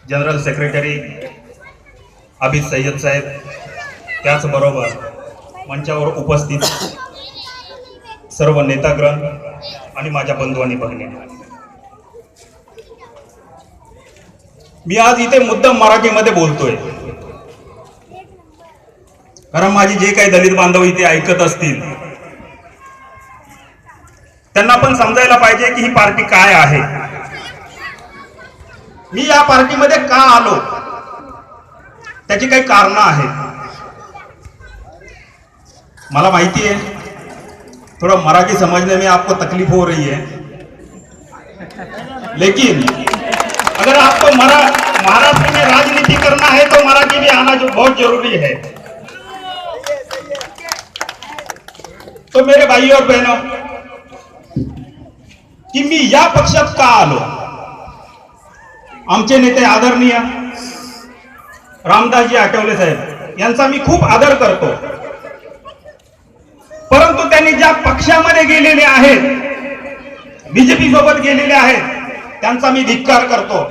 General secretary Amit Syed साहेब, त्याचबरोबर मंचावर उपस्थित सर्व नेतागण आणि माझ्या बंधू आणि भगिनी, मी आज इथे मुद्दाम मराठीमध्ये बोलतोय कारण माझे जे काही दलित बांधव इथे ऐकत असतील त्यांना पण समजायला पाहिजे की ही पार्टी काय आहे, मी या पार्टीमध्ये का आलो, त्याची काही कारणं आहेत। मला माहिती है थोड़ा मराठी समझने में आपको तकलीफ हो रही है, लेकिन अगर आपको महाराष्ट्र में राजनीति करना है तो मराठी भी आना जो बहुत जरूरी है। तो मेरे भाइयों और बहनों, कि मी या पक्षात का आलो, आमचे नेते आदरणीय रामदासजी आठवले साहेब यांचा मी खूप आदर करतो, परंतु त्यांनी ज्या पक्षामध्ये गेलेले आहेत, बीजेपी सोबत गेलेले आहेत, त्यांचा मी धिक्कार करतो।